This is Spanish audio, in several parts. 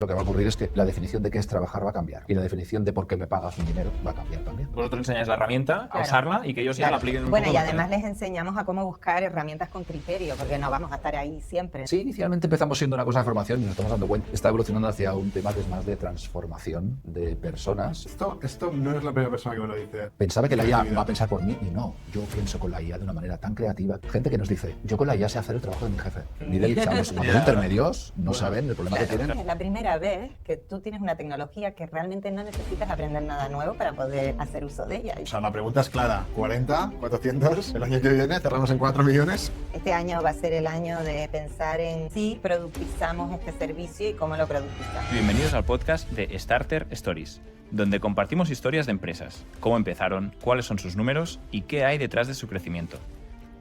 Lo que va a ocurrir es que la definición de qué es trabajar va a cambiar y la definición de por qué me pagas un dinero va a cambiar también. Vosotros enseñáis la herramienta a usarla y que ellos ya la apliquen un Bueno, poco. y además les enseñamos a cómo buscar herramientas con criterio, porque no vamos a estar ahí siempre. Sí, inicialmente empezamos siendo una cosa de formación y nos estamos dando cuenta. Está evolucionando hacia un tema que es más de transformación de personas. Esto no es la primera persona que me lo dice. Pensaba que la IA va a pensar por mí y no. Yo pienso con la IA de una manera tan creativa. Gente que nos dice, yo con la IA sé hacer el trabajo de mi jefe. Ni de los intermedios no saben el problema que tienen. Es la primera vez que tú tienes una tecnología que realmente no necesitas aprender nada nuevo para poder hacer uso de ella. O sea, la pregunta es clara. 40, 400, el año que viene cerramos en 4 millones. Este año va a ser el año de pensar en si productizamos este servicio y cómo lo productizamos. Bienvenidos al podcast de Starter Stories, donde compartimos historias de empresas, cómo empezaron, cuáles son sus números y qué hay detrás de su crecimiento.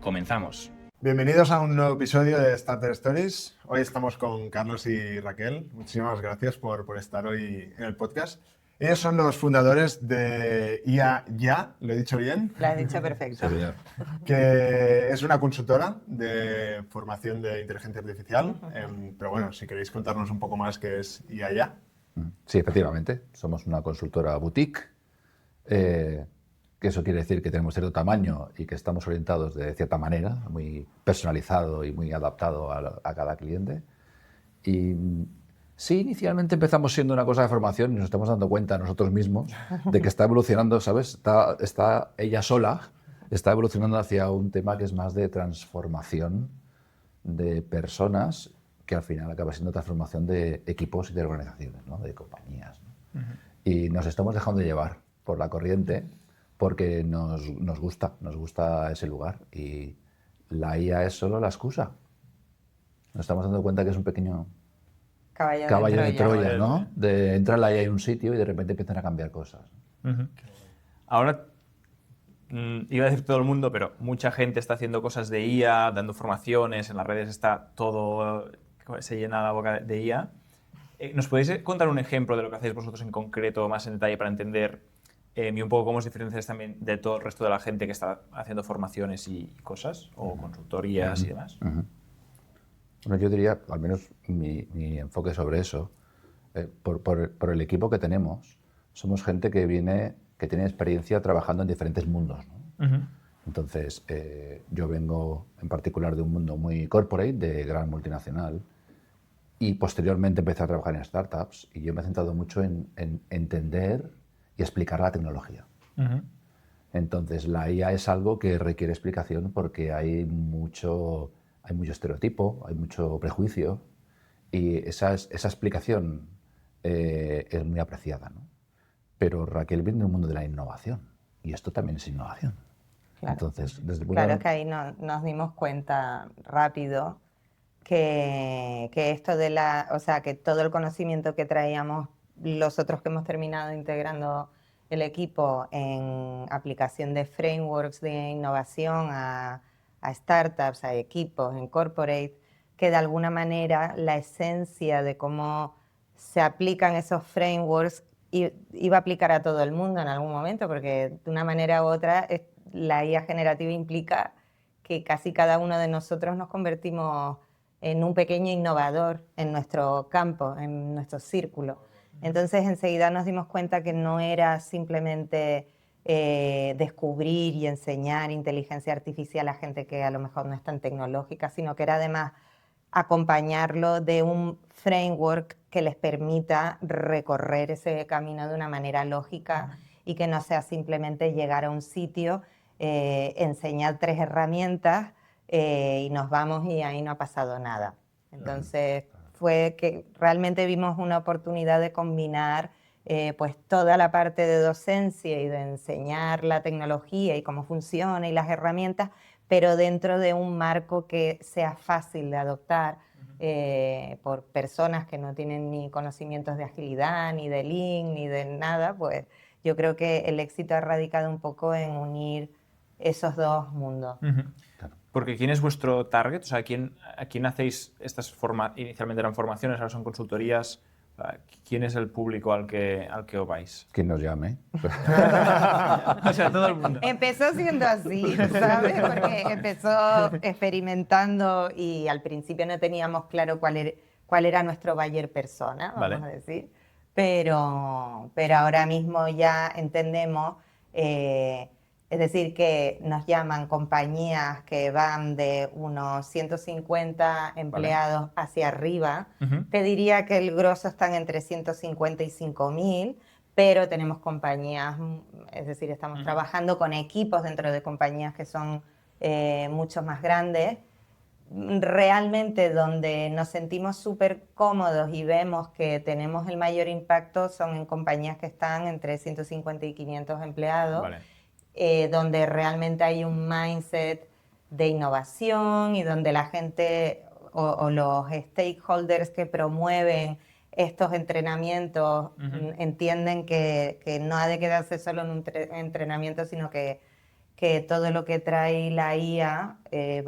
Comenzamos. Bienvenidos a un nuevo episodio de Starter Stories. Hoy estamos con Carlos y Raquel. Muchísimas gracias por estar hoy en el podcast. Ellos son los fundadores de IA Ya, ¿lo he dicho bien? Lo has dicho perfecto. Que es una consultora de formación de inteligencia artificial. Pero bueno, si queréis contarnos un poco más qué es IA Ya. Sí, efectivamente. Somos una consultora boutique. Que eso quiere decir que tenemos cierto tamaño y que estamos orientados de cierta manera, muy personalizado y muy adaptado a cada cliente. Y sí, inicialmente empezamos siendo una cosa de formación y nos estamos dando cuenta nosotros mismos de que está evolucionando, ¿sabes? Está ella sola, está evolucionando hacia un tema que es más de transformación de personas, que al final acaba siendo transformación de equipos y de organizaciones, ¿no? De compañías, ¿no? Y nos estamos dejando llevar por la corriente porque nos gusta ese lugar y la IA es solo la excusa. Nos estamos dando cuenta que es un pequeño caballo de Troya, ¿no? Entra la IA en un sitio y de repente empiezan a cambiar cosas. Ahora, iba a decir todo el mundo, pero mucha gente está haciendo cosas de IA, dando formaciones, en las redes está todo, se llena la boca de IA. ¿Nos podéis contar un ejemplo de lo que hacéis vosotros en concreto, más en detalle, para entender y un poco cómo os diferenciáis también de todo el resto de la gente que está haciendo formaciones y cosas, o consultorías y demás? Bueno, yo diría, al menos mi enfoque sobre eso, por el equipo que tenemos, somos gente que tiene experiencia trabajando en diferentes mundos, ¿no? Entonces, yo vengo en particular de un mundo muy corporate, de gran multinacional, y posteriormente empecé a trabajar en startups, y yo me he centrado mucho en entender y explicar la tecnología. Entonces, la IA es algo que requiere explicación porque hay mucho estereotipo, hay mucho prejuicio y esa explicación es muy apreciada, ¿no? Pero Raquel viene del mundo de la innovación y esto también es innovación. Claro. Entonces, Claro que ahí nos dimos cuenta rápido que esto que todo el conocimiento que traíamos los otros que hemos terminado integrando el equipo en aplicación de frameworks de innovación a startups, a equipos, en corporate, que de alguna manera la esencia de cómo se aplican esos frameworks iba a aplicar a todo el mundo en algún momento, porque de una manera u otra la IA generativa implica que casi cada uno de nosotros nos convertimos en un pequeño innovador en nuestro campo, en nuestro círculo. Entonces enseguida nos dimos cuenta que no era simplemente descubrir y enseñar inteligencia artificial a gente que a lo mejor no es tan tecnológica, sino que era además acompañarlo de un framework que les permita recorrer ese camino de una manera lógica y que no sea simplemente llegar a un sitio, enseñar 3 herramientas y nos vamos y ahí no ha pasado nada. Entonces fue que realmente vimos una oportunidad de combinar pues toda la parte de docencia y de enseñar la tecnología y cómo funciona y las herramientas, pero dentro de un marco que sea fácil de adoptar por personas que no tienen ni conocimientos de agilidad, ni de Lean, ni de nada. Pues yo creo que el éxito ha radicado un poco en unir esos dos mundos. Porque ¿quién es vuestro target? O sea, ¿a quién hacéis estas inicialmente eran formaciones, ahora son consultorías? ¿Quién es el público al que os vais? ¿Quién nos llame? O sea, todo el mundo. Empezó siendo así, ¿sabes? Porque empezó experimentando y al principio no teníamos claro cuál era nuestro buyer persona, vamos Vale. a decir. Pero ahora mismo ya entendemos, es decir, que nos llaman compañías que van de unos 150 empleados hacia arriba. Ujú. Te diría que el grosso están entre 150 y 5.000, pero tenemos compañías, es decir, estamos trabajando con equipos dentro de compañías que son mucho más grandes. Realmente donde nos sentimos súper cómodos y vemos que tenemos el mayor impacto son en compañías que están entre 150 y 500 empleados, Vale. donde realmente hay un mindset de innovación y donde la gente o los stakeholders que promueven estos entrenamientos entienden que no ha de quedarse solo en un entrenamiento, sino que todo lo que trae la IA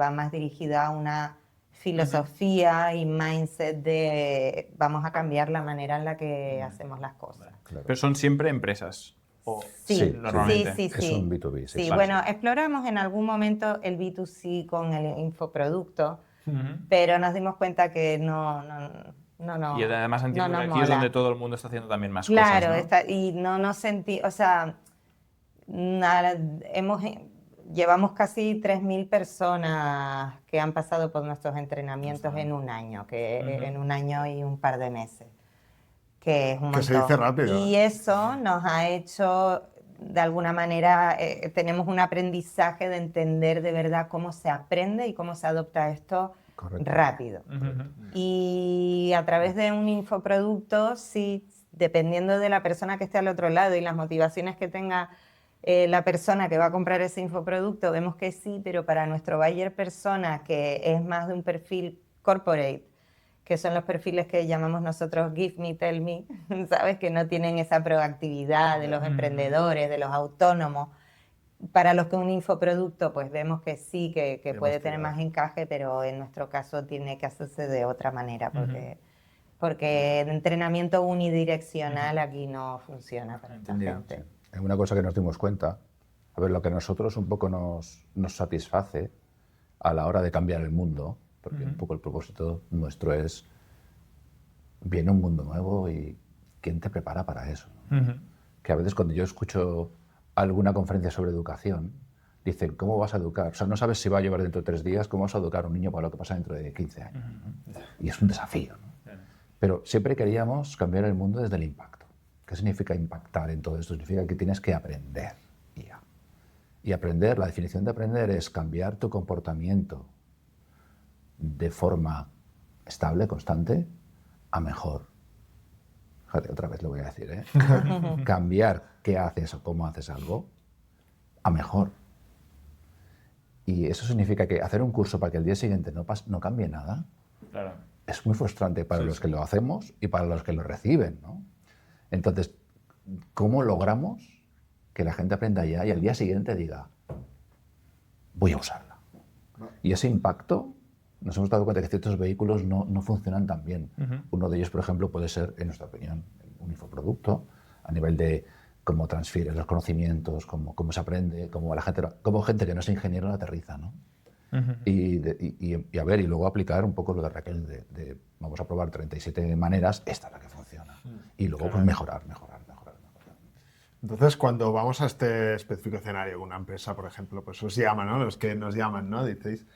va más dirigida a una filosofía y mindset de vamos a cambiar la manera en la que hacemos las cosas. Claro. Pero son siempre empresas. O Sí, normalmente. sí. Es un B2B, sí. Sí, Vale. bueno, exploramos en algún momento el B2C con el infoproducto, Ujú. pero nos dimos cuenta que no Y además entiendo no que nos aquí es mola. donde todo el mundo está haciendo también más Claro, cosas, ¿no? y no nos sentí, o sea, llevamos casi 3.000 personas que han pasado por nuestros entrenamientos en un año, en un año y un par de meses, que es un Que se montón. dice rápido. Y eso nos ha hecho, de alguna manera, tenemos un aprendizaje de entender de verdad cómo se aprende y cómo se adopta esto Correcto. rápido. Y a través de un infoproducto, sí, dependiendo de la persona que esté al otro lado y las motivaciones que tenga la persona que va a comprar ese infoproducto, vemos que sí, pero para nuestro buyer persona, que es más de un perfil corporate, que son los perfiles que llamamos nosotros Give Me, Tell Me, ¿sabes? Que no tienen esa proactividad de los emprendedores, de los autónomos. Para los que un infoproducto, pues vemos que sí, que puede tener más encaje, pero en nuestro caso tiene que hacerse de otra manera, porque el entrenamiento unidireccional aquí no funciona para esta Entendido, gente. Es una cosa que nos dimos cuenta. A ver, lo que a nosotros un poco nos satisface a la hora de cambiar el mundo, porque un poco el propósito nuestro es, viene un mundo nuevo y ¿quién te prepara para eso? Que a veces cuando yo escucho alguna conferencia sobre educación, dicen, ¿cómo vas a educar? O sea, no sabes si va a llevar dentro de 3 días, ¿cómo vas a educar a un niño para lo que pasa dentro de 15 años? Y es un desafío, ¿no? Pero siempre queríamos cambiar el mundo desde el impacto. ¿Qué significa impactar en todo esto? Significa que tienes que aprender. Y aprender, la definición de aprender es cambiar tu comportamiento de forma estable, constante, a mejor. Fíjate, otra vez lo voy a decir, ¿eh? Cambiar qué haces o cómo haces algo a mejor. Y eso significa que hacer un curso para que el día siguiente no cambie nada, Claro. es muy frustrante para los que lo hacemos y para los que lo reciben, ¿no? Entonces, ¿cómo logramos que la gente aprenda ya y al día siguiente diga, voy a usarla? Y ese impacto, nos hemos dado cuenta que ciertos vehículos no funcionan tan bien. Uno de ellos, por ejemplo, puede ser, en nuestra opinión, un infoproducto, a nivel de cómo transfieres los conocimientos, cómo se aprende, cómo gente que no es ingeniero lo aterriza, ¿no? Y a ver, y luego aplicar un poco lo de Raquel, de vamos a probar 37 maneras, esta es la que funciona. Y luego pues mejorar. Entonces, cuando vamos a este específico escenario, una empresa, por ejemplo, pues os llama, ¿no? Los que nos llaman, ¿no? Dices,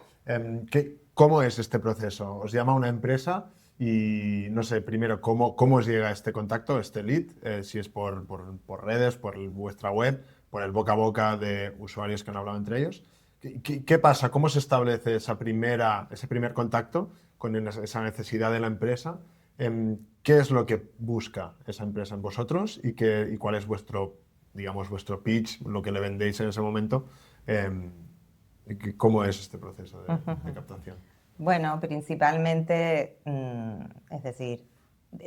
¿cómo es este proceso? Os llama una empresa y, no sé, primero, ¿cómo os llega este contacto, este lead? Si es por redes, por vuestra web, por el boca a boca de usuarios que han hablado entre ellos. ¿Qué pasa? ¿Cómo se establece ese primer contacto con esa necesidad de la empresa? ¿Qué es lo que busca esa empresa en vosotros y cuál es vuestro pitch, lo que le vendéis en ese momento? ¿Cómo es este proceso de captación? Bueno, principalmente, es decir,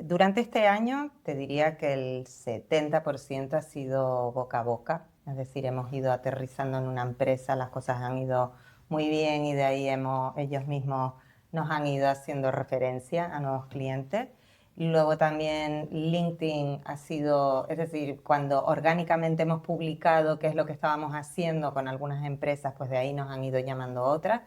durante este año te diría que el 70% ha sido boca a boca, es decir, hemos ido aterrizando en una empresa, las cosas han ido muy bien y de ahí ellos mismos nos han ido haciendo referencia a nuevos clientes. Luego también LinkedIn ha sido, es decir, cuando orgánicamente hemos publicado qué es lo que estábamos haciendo con algunas empresas, pues de ahí nos han ido llamando otras.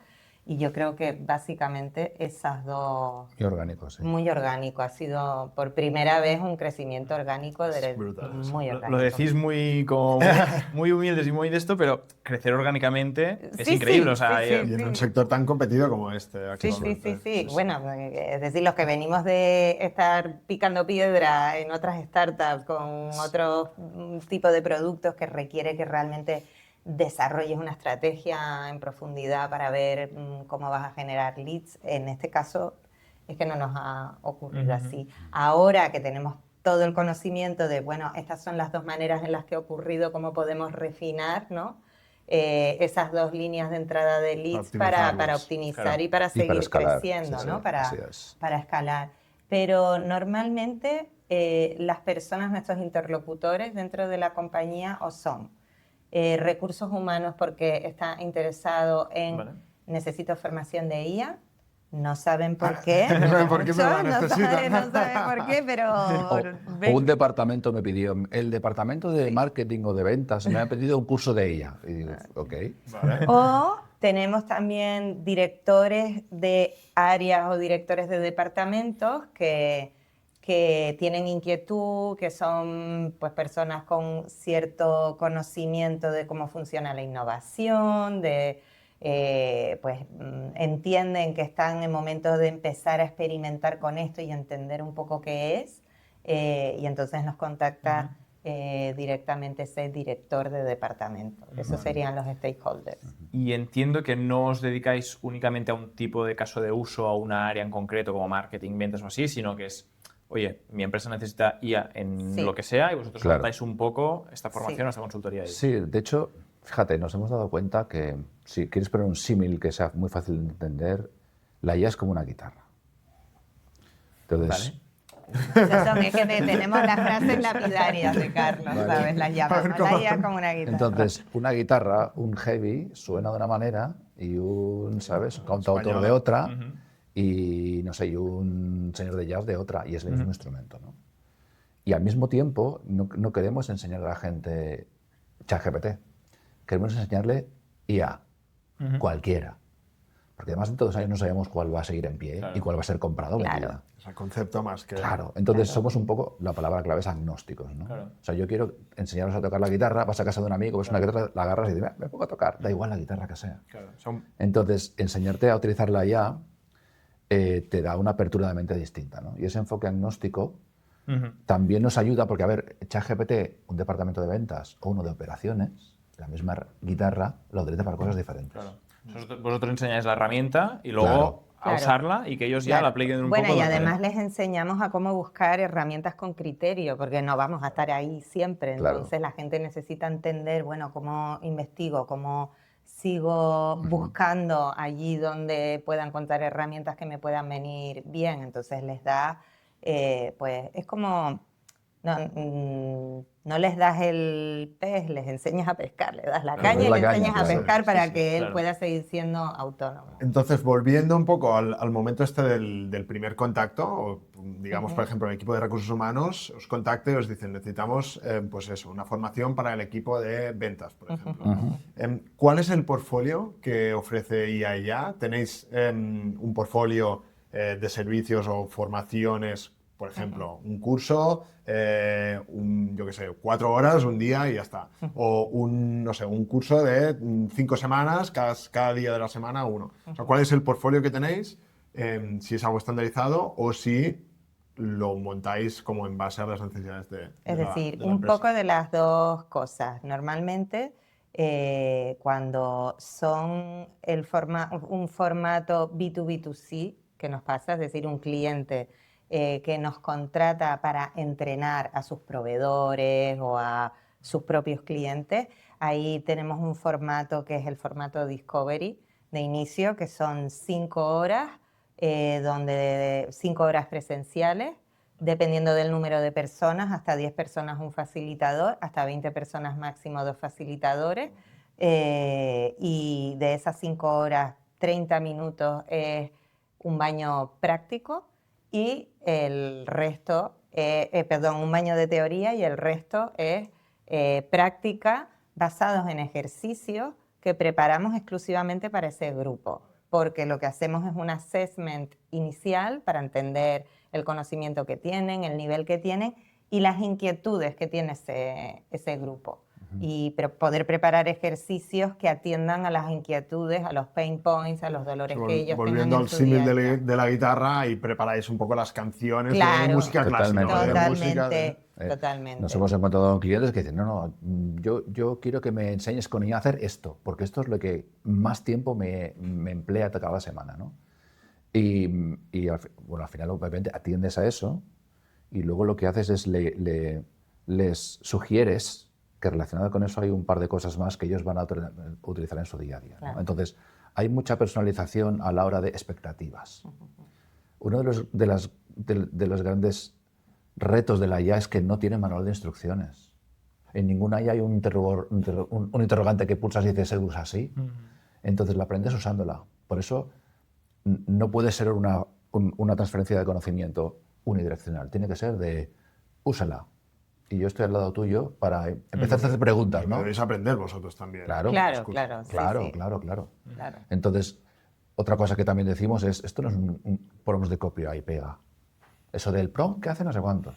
Y yo creo que básicamente esas dos, Y orgánico, sí. muy orgánico, ha sido por primera vez un crecimiento orgánico Es brutal eso. muy Lo orgánico. decís muy humildes y muy de esto, pero crecer orgánicamente es Sí, increíble. sí, O sea, sí, Y en un sector tan competido como este Sí, sí, actualmente. sí. Bueno, es decir, los que venimos de estar picando piedra en otras startups con otro tipo de productos que requiere que realmente desarrolles una estrategia en profundidad para ver cómo vas a generar leads. En este caso es que no nos ha ocurrido así. Ahora que tenemos todo el conocimiento de, bueno, estas son las dos maneras en las que ha ocurrido, cómo podemos refinar, ¿no? Esas dos líneas de entrada de leads para optimizarlos. optimizar Claro. y para Y para seguir escalar. creciendo, Sí, ¿no? sí, Para, así es. para escalar. Pero normalmente las personas, nuestros interlocutores dentro de la compañía, o son recursos humanos porque está interesado en Vale. necesito formación de IA. No saben por qué. No saben por qué, Muchos, pero la no necesitan. no saben por qué, pero O un departamento me pidió, el departamento de marketing o de ventas me ha pedido un curso de ella. Y digo, ok. Vale. O tenemos también directores de áreas o directores de departamentos que tienen inquietud, que son pues, personas con cierto conocimiento de cómo funciona la innovación, entienden que están en momentos de empezar a experimentar con esto y entender un poco qué es, y entonces nos contacta directamente ese director de departamento. Esos serían los stakeholders. Y entiendo que no os dedicáis únicamente a un tipo de caso de uso, a una área en concreto como marketing, ventas o así, sino que es, oye, mi empresa necesita IA en Sí. lo que sea y vosotros Claro. adaptáis un poco esta formación, Sí. esta consultoría. Sí, de hecho, fíjate, nos hemos dado cuenta que si quieres poner un símil que sea muy fácil de entender, la IA es como una guitarra. Entonces, Es que tenemos las frases lapidarias de Carlos, Vale. ¿sabes? Las llamamos. La IA como una guitarra. entonces, una guitarra, un heavy, suena de una manera y un, ¿sabes? Un cantautor de otra y, no sé, y un señor de jazz de otra, y es el mismo instrumento, ¿no? Y al mismo tiempo, no queremos enseñar a la gente ChatGPT, queremos enseñarle IA, cualquiera. Porque además en 2 años no sabemos cuál va a seguir en pie y cuál va a ser comprado. Claro. vendida. O sea, concepto más que... Claro, entonces somos un poco, la palabra clave es agnósticos, ¿no? Claro. O sea, yo quiero enseñaros a tocar la guitarra, vas a casa de un amigo, ves una guitarra, la agarras y dices, me pongo a tocar, da igual la guitarra que sea. Claro, son- Entonces, enseñarte a utilizarla ya te da una apertura de mente distinta, ¿no? Y ese enfoque agnóstico también nos ayuda porque, a ver, ChatGPT, un departamento de ventas o uno de operaciones, la misma guitarra la utiliza para cosas diferentes. claro. Vosotros enseñáis la herramienta y luego Claro. a Claro. usarla y que ellos ya Claro. la apliquen un Bueno, poco. y donde- además les enseñamos a cómo buscar herramientas con criterio, porque no vamos a estar ahí siempre. Claro. Entonces la gente necesita entender, bueno, cómo investigo, cómo sigo buscando allí donde pueda encontrar herramientas que me puedan venir bien. Entonces les da, pues es como, no les das el pez, les enseñas a pescar, le das la Claro, caña y la le caña, enseñas a claro. pescar para Sí, que él claro. pueda seguir siendo autónomo. Entonces, volviendo un poco al momento este del primer contacto, o digamos, por ejemplo, el equipo de recursos humanos os contacta y os dicen, necesitamos, pues eso, una formación para el equipo de ventas, por ejemplo. ¿Cuál es el portfolio que ofrece IA? ¿Tenéis un portfolio de servicios o formaciones, por ejemplo, un curso, yo qué sé, 4 horas, un día y ya está? O no sé, un curso de 5 semanas, cada día de la semana uno. O sea, ¿cuál es el portfolio que tenéis? Si es algo estandarizado o si lo montáis como en base a las necesidades de Es la- decir, de la un empresa. poco de las dos cosas. Normalmente, cuando son un formato B2B2C, que nos pasa, es decir, un cliente que nos contrata para entrenar a sus proveedores o a sus propios clientes, ahí tenemos un formato que es el formato Discovery de inicio, que son 5 horas, 5 horas presenciales, dependiendo del número de personas, hasta 10 personas un facilitador, hasta 20 personas máximo 2 facilitadores, y de esas 5 horas, 30 minutos es un baño práctico y el resto, un baño de teoría y el resto es práctica basados en ejercicios que preparamos exclusivamente para ese grupo. porque lo que hacemos es un assessment inicial para entender el conocimiento que tienen, el nivel que tienen y las inquietudes que tiene ese grupo. Y poder preparar ejercicios que atiendan a las inquietudes, a los pain points, a los dolores que ellos Volviendo tengan al en su símil día a día. de la guitarra y preparáis un poco las canciones de Claro. música clásica. Totalmente. De música Totalmente. Nos hemos encontrado con clientes que dicen, no, yo quiero que me enseñes con IA a hacer esto, porque esto es lo que más tiempo me emplea cada semana, ¿no? Y al final, obviamente, atiendes a eso y luego lo que haces es les sugieres que relacionado con eso hay un par de cosas más que ellos van a utilizar en su día a día, ¿no? Claro. Entonces, hay mucha personalización a la hora de expectativas. Uno de los grandes retos de la IA es que no tiene manual de instrucciones. En ninguna IA hay un interrogante que pulsas y dices, se usa así. Entonces la aprendes usándola. Por eso no puede ser una transferencia de conocimiento unidireccional. Tiene que ser de úsala. Y yo estoy al lado tuyo para empezar a hacer preguntas, ¿no? Debéis aprender vosotros también. Claro. Claro, claro. Sí, Claro, sí. claro, claro. Claro. Entonces, otra cosa que también decimos es, esto no es un prompt de copia y pega. Eso del prompt que hace no sé cuánto.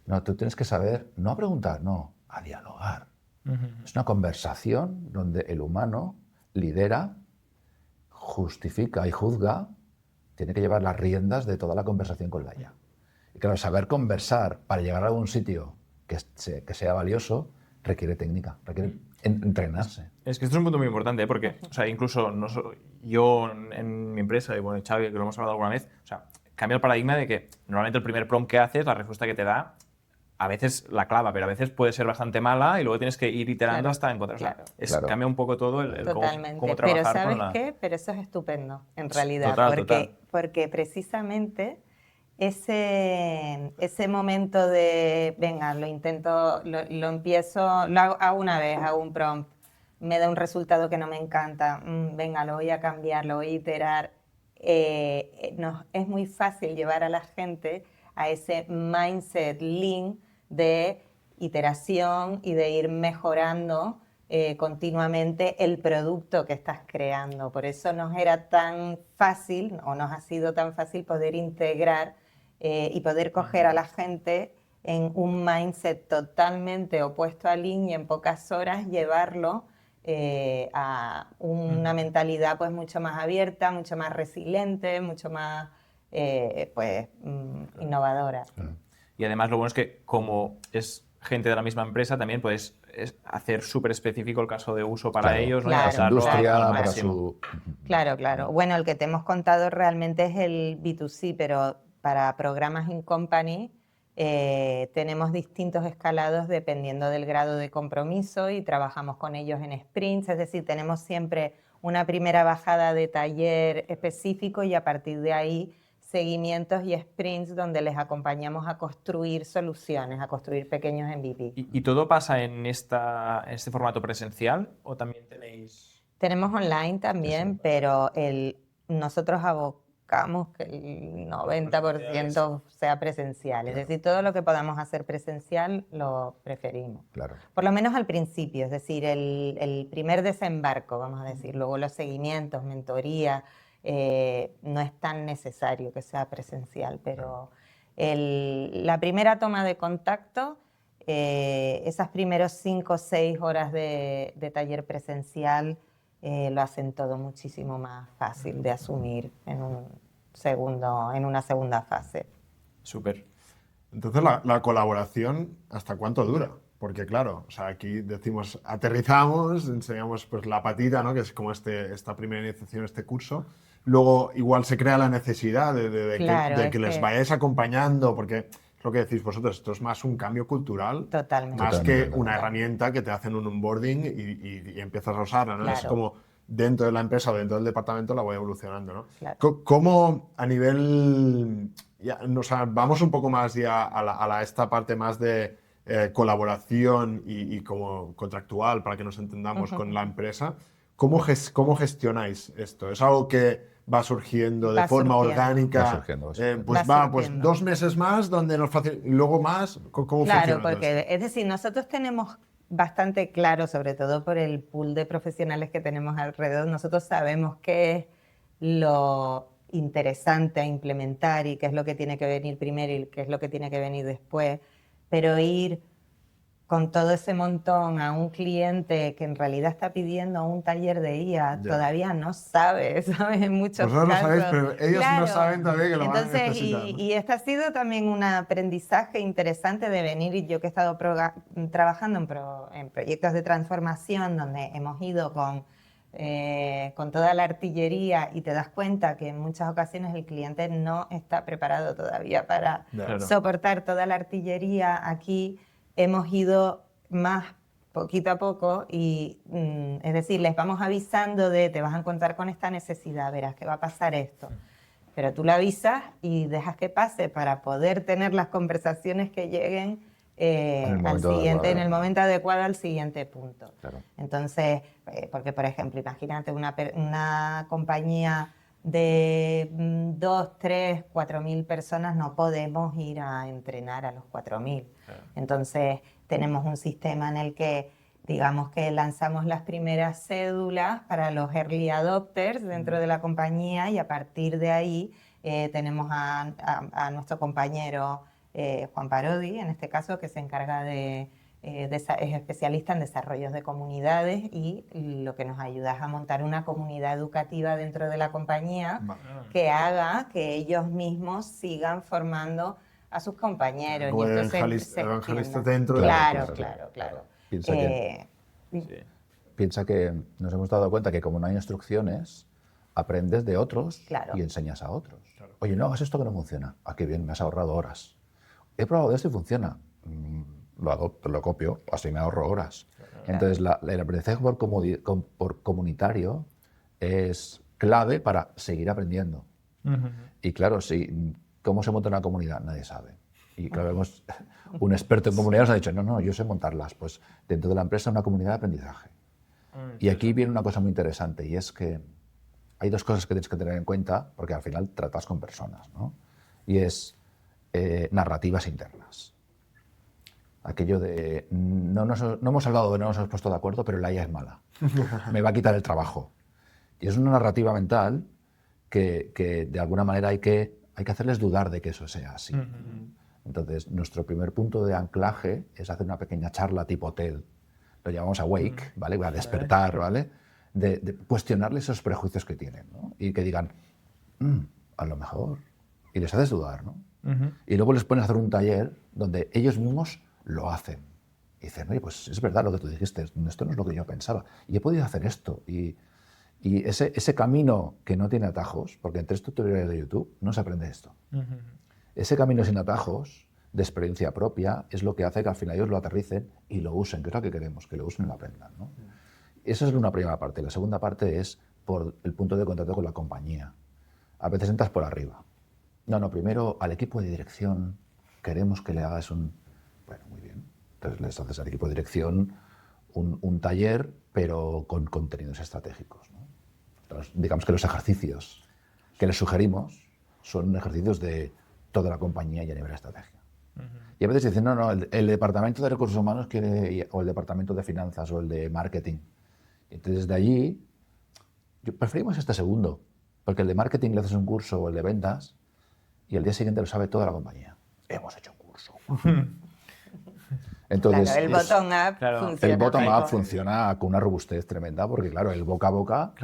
No, tú tienes que saber, no a preguntar, no, a dialogar. Es una conversación donde el humano lidera, justifica y juzga, tiene que llevar las riendas de toda la conversación con la IA. Y claro, saber conversar para llegar a algún sitio que sea valioso requiere técnica, requiere entrenarse. Es que esto es un punto muy importante, porque o sea, incluso yo en mi empresa, y bueno, Xavi, que lo hemos hablado alguna vez, o sea, cambia el paradigma de que normalmente el primer prompt que haces, la respuesta que te da, a veces la clava, pero a veces puede ser bastante mala y luego tienes que ir iterando hasta encontrar. Claro. O sea, cambia un poco todo el Totalmente. cómo Pero trabajar ¿sabes con la... qué? Pero eso es estupendo, en realidad. Total. Porque precisamente ese momento de, venga, lo intento, lo empiezo, lo hago una vez, hago un prompt, me da un resultado que no me encanta, venga, lo voy a cambiar, lo voy a iterar. Es muy fácil llevar a la gente a ese mindset lean de iteración y de ir mejorando continuamente el producto que estás creando. Por eso nos era tan fácil, o nos ha sido tan fácil poder integrar y poder coger a la gente en un mindset totalmente opuesto a Lean y en pocas horas llevarlo a una mentalidad pues mucho más abierta, mucho más resiliente, mucho más innovadora. Y además lo bueno es que como es gente de la misma empresa, también puedes hacer súper específico el caso de uso para ellos, ¿no? Claro, Y adaptarlo industria, al para máximo. su... Claro. Bueno, el que te hemos contado realmente es el B2C, pero para programas in company tenemos distintos escalados dependiendo del grado de compromiso y trabajamos con ellos en sprints, es decir, tenemos siempre una primera bajada de taller específico y a partir de ahí seguimientos y sprints donde les acompañamos a construir soluciones, a construir pequeños MVP. ¿Y todo pasa en este formato presencial o también tenéis...? Tenemos online también, pero nosotros abocamos que el 90% sea presencial. Es decir, todo lo que podamos hacer presencial lo preferimos. Claro. Por lo menos al principio, es decir, el primer desembarco, vamos a decir. Luego los seguimientos, mentoría, no es tan necesario que sea presencial, pero la primera toma de contacto, esas primeros 5 o 6 horas de taller presencial, lo hacen todo muchísimo más fácil de asumir en una segunda fase. Súper. Entonces, la colaboración, ¿hasta cuánto dura? Porque claro, o sea, aquí decimos, aterrizamos, enseñamos pues, la patita, ¿no? Que es como esta primera iniciación, este curso. Luego, igual se crea la necesidad de que les vayáis acompañando, porque es lo que decís vosotros, esto es más un cambio cultural, Totalmente. más Totalmente. que una herramienta que te hacen un onboarding y empiezas a usarla, ¿no? Claro. Es como dentro de la empresa o dentro del departamento la voy evolucionando, ¿no? Claro. ¿Cómo a nivel... o sea, vamos un poco más ya a esta parte más de colaboración y como contractual, para que nos entendamos con la empresa. ¿Cómo gestionáis esto? ¿Es algo que va surgiendo de forma orgánica? Va surgiendo. Va surgiendo. 2 meses más donde nos facilita y luego más. ¿Cómo Claro, funciona todo porque esto? es decir, nosotros tenemos bastante claro, sobre todo por el pool de profesionales que tenemos alrededor. Nosotros sabemos qué es lo interesante a implementar y qué es lo que tiene que venir primero y qué es lo que tiene que venir después, pero ir con todo ese montón a un cliente que en realidad está pidiendo un taller de IA, Ya. todavía no sabe, ¿sabes? En muchos Vosotros lo casos. sabéis, pero ellos no saben todavía que lo van a Entonces, necesitar, ¿no? y este ha sido también un aprendizaje interesante de venir, y yo que he estado trabajando en proyectos de transformación donde hemos ido con toda la artillería y te das cuenta que en muchas ocasiones el cliente no está preparado todavía para Claro. soportar toda la artillería. Aquí hemos ido más poquito a poco y es decir, les vamos avisando de te vas a encontrar con esta necesidad, verás que va a pasar esto. Pero tú lo avisas y dejas que pase para poder tener las conversaciones que lleguen en el momento adecuado al siguiente punto. Claro. Entonces, porque por ejemplo, imagínate una compañía de 2, 3, 4.000 personas, no podemos ir a entrenar a los 4.000. Claro. Entonces, tenemos un sistema en el que, digamos que lanzamos las primeras cédulas para los early adopters dentro de la compañía, y a partir de ahí tenemos a nuestro compañero Juan Parodi, en este caso, que se encarga es especialista en desarrollos de comunidades, y lo que nos ayuda es a montar una comunidad educativa dentro de la compañía que haga que ellos mismos sigan formando a sus compañeros. Como y el esto evangelista extienda. dentro de Claro. Piensa que nos hemos dado cuenta que como no hay instrucciones, aprendes de otros Claro. y enseñas a otros. Oye, no hagas esto que no funciona. Ah, qué bien, me has ahorrado horas. He probado esto y funciona. Lo adopto, lo copio, así me ahorro horas. Entonces, el aprendizaje por comunitario es clave para seguir aprendiendo. Y claro, ¿cómo se monta una comunidad? Nadie sabe. Y claro, un experto en comunidades nos ha dicho, no, yo sé montarlas. Pues dentro de la empresa una comunidad de aprendizaje. Y aquí viene una cosa muy interesante, y es que hay dos cosas que tienes que tener en cuenta, porque al final tratas con personas, ¿no? Y es narrativas internas. Aquello de, no hemos hablado, no nos hemos puesto de acuerdo, pero la IA es mala. Me va a quitar el trabajo. Y es una narrativa mental que de alguna manera hay que hacerles dudar de que eso sea así. Entonces, nuestro primer punto de anclaje es hacer una pequeña charla tipo TED. Lo llamamos awake, ¿vale? A despertar, ¿vale? De cuestionarles esos prejuicios que tienen, ¿no? Y que digan, a lo mejor. Y les haces dudar, ¿no? Y luego les pones a hacer un taller donde ellos mismos lo hacen. Y dicen, oye, pues es verdad lo que tú dijiste, esto no es lo que yo pensaba. Y he podido hacer esto. Y ese camino que no tiene atajos, porque en 3 tutoriales de YouTube no se aprende esto. Ese camino sin atajos, de experiencia propia, es lo que hace que al final ellos lo aterricen y lo usen, que es lo que queremos, que lo usen y lo aprendan, ¿no? Esa es una primera parte. La segunda parte es por el punto de contacto con la compañía. A veces entras por arriba. No, primero al equipo de dirección queremos que le hagas Bueno, muy bien. Entonces les haces al equipo de dirección un taller, pero con contenidos estratégicos, ¿no? Entonces, digamos que los ejercicios que les sugerimos son ejercicios de toda la compañía y a nivel de estrategia. Y a veces dicen, no, el departamento de recursos humanos quiere, o el departamento de finanzas, o el de marketing. Entonces, de allí, preferimos este segundo, porque el de marketing le haces un curso, o el de ventas, y el día siguiente lo sabe toda la compañía. Hemos hecho un curso. Entonces, claro, el bottom-up funciona. El bottom-up funciona con una robustez tremenda, porque claro, el boca a boca,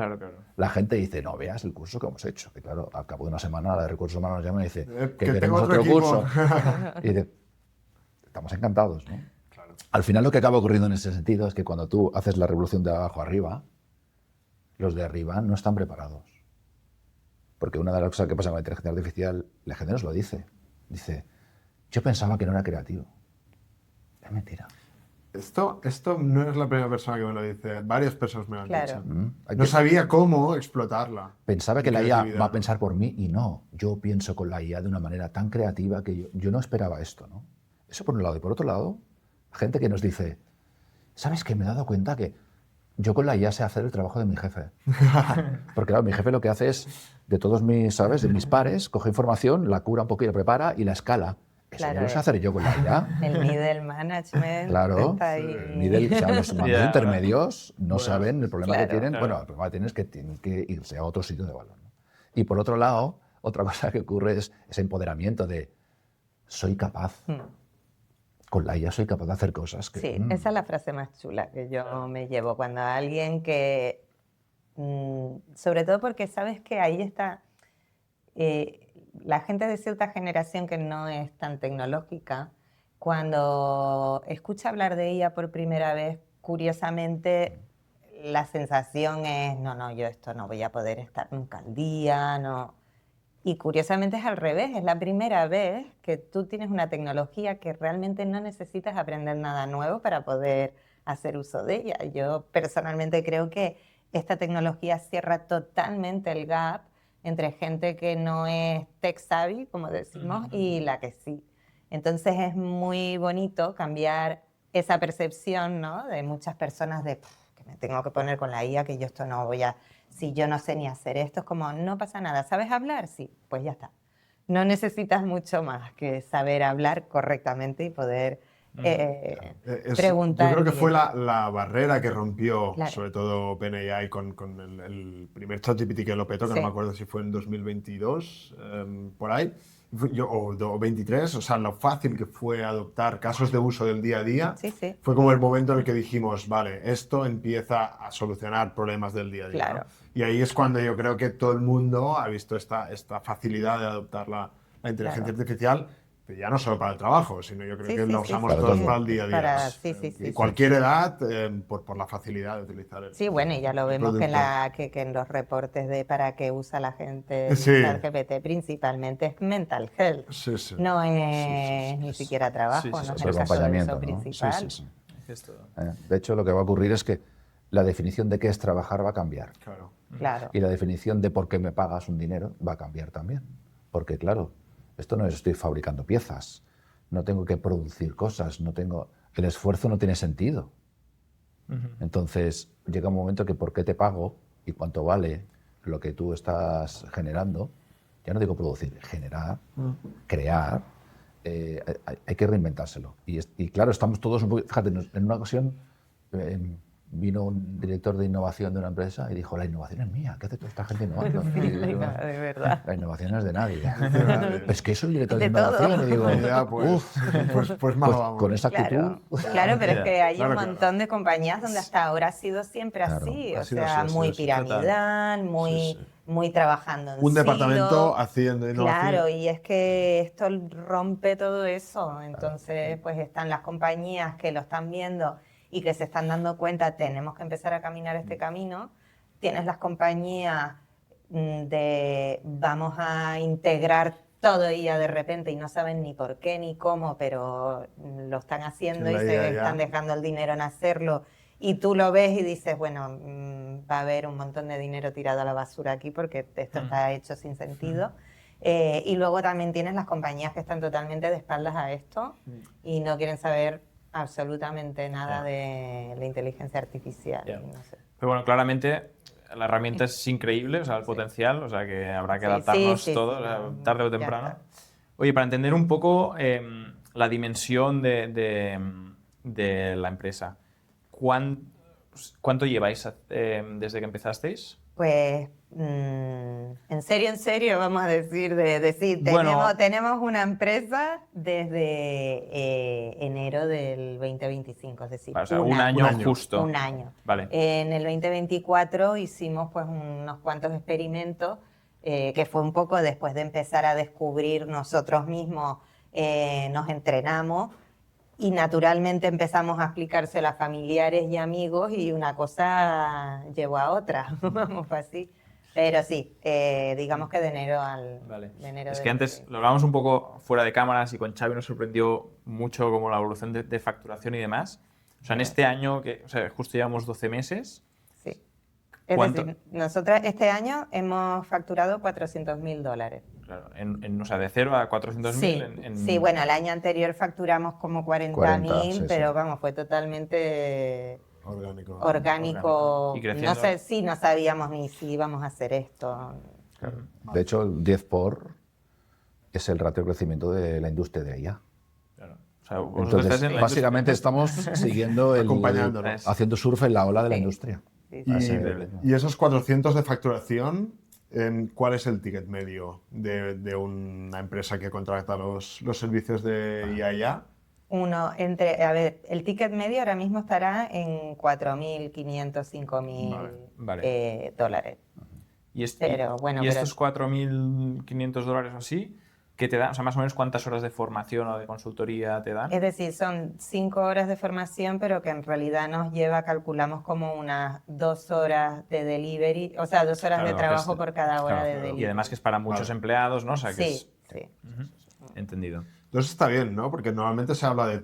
la gente dice, no, veas el curso que hemos hecho. Que claro, al cabo de una semana la de recursos humanos nos llama y dice, que queremos otro curso. Y dice, estamos encantados, ¿no? Claro. Al final lo que acaba ocurriendo en ese sentido es que cuando tú haces la revolución de abajo arriba, los de arriba no están preparados. Porque una de las cosas que pasa con la inteligencia artificial, la gente nos lo dice. Dice, yo pensaba que no era creativo. Es mentira. Esto no es la primera persona que me lo dice. Varias personas me lo han dicho. Hay No que- sabía cómo explotarla. Pensaba que Mi la IA creatividad. va a pensar por mí y no. Yo pienso con la IA de una manera tan creativa que yo no esperaba esto, ¿no? Eso por un lado. Y por otro lado, gente que nos dice, ¿sabes qué? Me he dado cuenta que yo con la IA sé hacer el trabajo de mi jefe. Porque claro, mi jefe lo que hace es, de todos mis, ¿sabes? De mis pares, coge información, la cura un poco y la prepara y la escala. Eso Claro, ya lo sé hacer yo con la IA. El middle management Claro, está ahí. o sea, los mandos Ya, intermedios no saben el problema que claro. tienen. Claro. Bueno, el problema que tienen es que tienen que irse a otro sitio de valor, ¿no? Y por otro lado, otra cosa que ocurre es ese empoderamiento de soy capaz, con la IA soy capaz de hacer cosas que... Sí, esa es la frase más chula que yo me llevo cuando alguien que, sobre todo porque sabes que ahí está, la gente de cierta generación que no es tan tecnológica, cuando escucha hablar de ella por primera vez, curiosamente la sensación es, no, yo esto no voy a poder estar nunca al día, no. Y curiosamente es al revés, es la primera vez que tú tienes una tecnología que realmente no necesitas aprender nada nuevo para poder hacer uso de ella. Yo personalmente creo que esta tecnología cierra totalmente el gap entre gente que no es tech savvy, como decimos, y la que sí. Entonces es muy bonito cambiar esa percepción, ¿no?, de muchas personas de que me tengo que poner con la IA, que yo esto no voy a... Si yo no sé ni hacer esto, es como, no pasa nada. ¿Sabes hablar? Sí, pues ya está. No necesitas mucho más que saber hablar correctamente y poder preguntar. Yo creo que fue bien. la barrera que rompió, Claro. sobre todo OpenAI, con el primer ChatGPT que lo petó, que Sí. no me acuerdo si fue en 2022, por ahí, o 23, o sea, lo fácil que fue adoptar casos de uso del día a día, Sí, sí. fue como el momento en el que dijimos, vale, esto empieza a solucionar problemas del día a día. Claro. ¿no? Y ahí es cuando yo creo que todo el mundo ha visto esta facilidad de adoptar la inteligencia artificial, ya no solo para el trabajo, sino yo creo Sí, que sí, lo sí, usamos sí. todos Para para el día a día. Para- sí, sí, sí, Y sí. cualquier edad, por la facilidad de utilizar el Sí, bueno, y ya lo el vemos que en, producto. que en los reportes de para qué usa la gente Sí. ChatGPT principalmente es mental health. Sí, sí. No es Sí, sí, ni siquiera trabajo, sí, no es Es el el caso de acompañamiento, uso ¿no? principal. Sí. Esto. De hecho, lo que va a ocurrir es que la definición de qué es trabajar va a cambiar. Claro. Claro. Y la definición de por qué me pagas un dinero va a cambiar también. Porque, claro, esto no es estoy fabricando piezas, no tengo que producir cosas, el esfuerzo no tiene sentido. Entonces, llega un momento que por qué te pago y cuánto vale lo que tú estás generando, ya no digo producir, generar, crear, hay que reinventárselo. Y claro, estamos todos un poco... Fíjate, en una ocasión vino un director de innovación de una empresa y dijo, la innovación es mía, ¿qué hace toda esta gente innovando? Sí, Y digo, no, de verdad. la innovación no es de nadie. nadie. Es que soy director de De todo. innovación y digo, Ya, pues mal pues vamos. con esa actitud... Claro, pero es que hay Claro, un claro. montón de compañías donde hasta ahora ha sido siempre Claro, así, ha o sido sea, así, muy sí, piramidal, muy, Sí, sí. muy trabajando en Un departamento silo. haciendo innovación. Claro, y es que esto rompe todo eso. Entonces, pues están las compañías que lo están viendo y que se están dando cuenta, tenemos que empezar a caminar este camino. Tienes las compañías de vamos a integrar todo IA de repente y no saben ni por qué ni cómo, pero lo están haciendo En y la se IA ya. están dejando el dinero en hacerlo. Y tú lo ves y dices, bueno, va a haber un montón de dinero tirado a la basura aquí porque esto está hecho sin sentido. Y luego también tienes las compañías que están totalmente de espaldas a esto y no quieren saber absolutamente nada de la inteligencia artificial. Ya. No sé. Pero bueno, claramente la herramienta es increíble, o sea, el potencial, o sea, que habrá que Sí, adaptarnos sí, todos, sí, o sea, no, tarde o ya temprano. está. Oye, para entender un poco la dimensión de la empresa, ¿cuánto lleváis desde que empezasteis? Pues, en serio, vamos a decir, de decir, Bueno. tenemos una empresa desde enero del 2025, es decir, O sea, un año justo. Un año. Vale. En el 2024 hicimos pues unos cuantos experimentos, que fue un poco después de empezar a descubrir nosotros mismos, nos entrenamos y naturalmente empezamos a explicárselo a familiares y amigos y una cosa llevó a otra, vamos así. Pero sí, digamos que de enero al... Vale. de enero Es del que antes 2020. lo hablábamos un poco fuera de cámaras y con Xavi nos sorprendió mucho como la evolución de facturación y demás. O sea, en este año, o sea, justo llevamos 12 meses. Sí. Es ¿Cuánto? decir, nosotras este año hemos facturado $400.000. Claro, o sea, de 0 a 400.000 Sí, sí, bueno, el año anterior facturamos como 40.000, sí, pero sí. vamos, fue totalmente Orgánico. orgánico. Y creciendo. No sé si no sabíamos ni si íbamos a hacer esto. De hecho, el 10 por es el ratio de crecimiento de la industria de IA. Claro. O sea, vosotros Entonces, estáis en la básicamente estamos siguiendo Acompañándolo. haciendo surf en la ola de la Sí. industria. Sí, Y, A ese Increíble. ritmo. y esos 400 de facturación, ¿cuál es el ticket medio de una empresa que contrata los servicios de IA? A ver, el ticket medio ahora mismo estará en 4.500, 5.000 Vale. dólares. Y, Pero, bueno, y pero- estos $4.500 o así, ¿qué te dan? O sea, más o menos cuántas horas de formación o de consultoría te dan. Es decir, son 5 horas de formación, pero que en realidad nos lleva, calculamos como unas 2 horas de delivery, o sea, 2 horas Claro, de que trabajo es- por cada hora claro. de delivery. Y además que es para muchos Claro. empleados, ¿no? O sea, que Sí, sí. Entendido. Entonces está bien, ¿no? Porque normalmente se habla de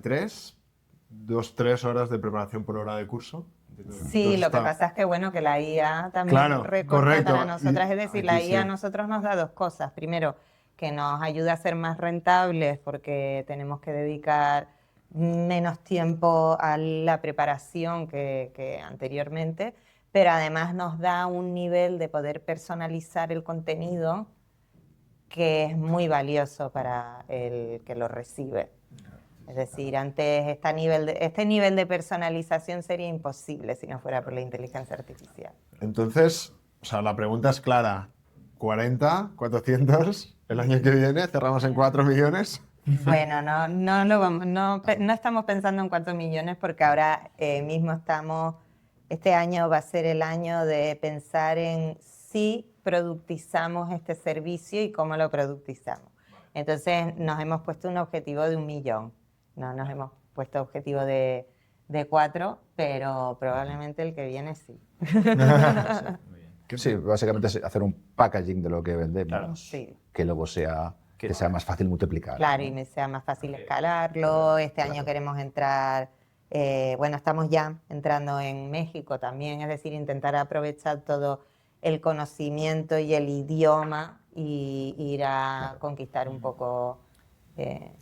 2-3 horas de preparación por hora de curso. Sí, Entonces lo que está- pasa es que, bueno, que la IA también Claro, recorta correcto. para nosotras. Y Es decir, aquí la IA a sí. nosotros nos da 2 cosas. Primero, que nos ayuda a ser más rentables porque tenemos que dedicar menos tiempo a la preparación que anteriormente, pero además nos da un nivel de poder personalizar el contenido que es muy valioso para el que lo recibe. Es decir, antes este nivel de personalización sería imposible si no fuera por la inteligencia artificial. Entonces, o sea, la pregunta es clara. 40, 400, el año que viene cerramos en 4 millones. Bueno, no estamos pensando en 4 millones porque ahora mismo este año va a ser el año de pensar en si productizamos este servicio y cómo lo productizamos. Entonces nos hemos puesto un objetivo de 1 millón, no nos hemos puesto objetivo de 4, pero probablemente el que viene sí. Sí, básicamente es hacer un packaging de lo que vendemos, Claro. Sí. que luego que sea más fácil multiplicar. Claro, ¿no? y me sea más fácil escalarlo. Este año queremos entrar, bueno, estamos ya entrando en México también, es decir, intentar aprovechar todo el conocimiento y el idioma y ir a conquistar un poco.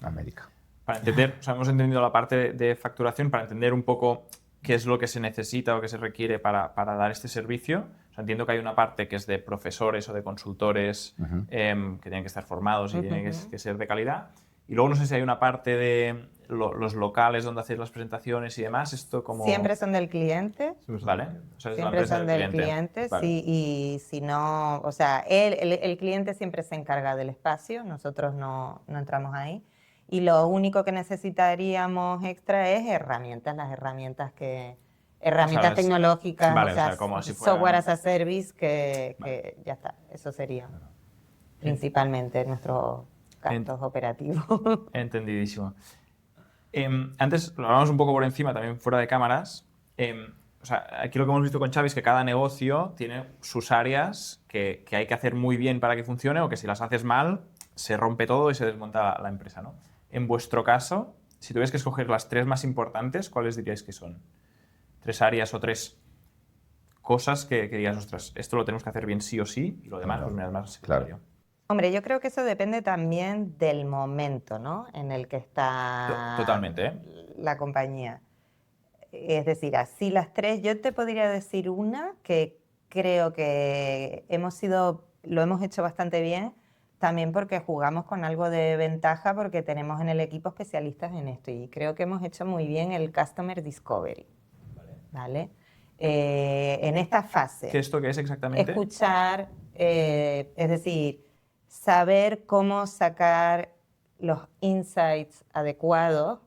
América. Para entender, o sea, hemos entendido la parte de facturación, para entender un poco qué es lo que se necesita o qué se requiere para dar este servicio. O sea, entiendo que hay una parte que es de profesores o de consultores que tienen que estar formados y tienen que ser de calidad. Y luego no sé si hay una parte de los locales donde hacéis las presentaciones y demás. Esto como... Siempre son del cliente. Vale. O sea, es la Siempre empresa son del cliente, Vale. sí, y si no, o sea, el cliente siempre se encarga del espacio, nosotros no entramos ahí. Y lo único que necesitaríamos extra es las herramientas es- tecnológicas, vale, o sea, o sea, como si fuera- software as a service, que ya está, eso sería principalmente nuestros gastos operativos. Entendidísimo. Antes lo hablamos un poco por encima, también fuera de cámaras. O sea, aquí lo que hemos visto con Xavi es que cada negocio tiene sus áreas que hay que hacer muy bien para que funcione o que si las haces mal se rompe todo y se desmonta la empresa, ¿no? En vuestro caso, si tuvierais que escoger las 3 más importantes, ¿cuáles diríais que son? 3 áreas o 3 cosas que digas, ostras, esto lo tenemos que hacer bien sí o sí y lo demás, pues mira, es más secundario. Hombre, yo creo que eso depende también del momento, ¿no?, en el que está Totalmente, ¿eh? la compañía. Es decir, así las 3, yo te podría decir una que creo que lo hemos hecho bastante bien, también porque jugamos con algo de ventaja porque tenemos en el equipo especialistas en esto y creo que hemos hecho muy bien el Customer Discovery. ¿Vale? En esta fase. ¿Qué esto qué es exactamente? Escuchar, es decir, saber cómo sacar los insights adecuados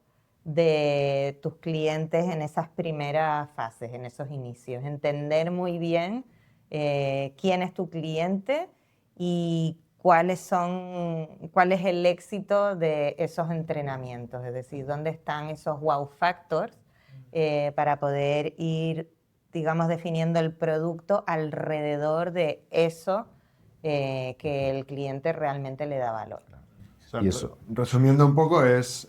de tus clientes en esas primeras fases, en esos inicios. Entender muy bien quién es tu cliente y cuál es el éxito de esos entrenamientos, es decir, dónde están esos wow factors para poder ir, digamos, definiendo el producto alrededor de eso que el cliente realmente le da valor. O sea, Y eso. Resumiendo un poco, es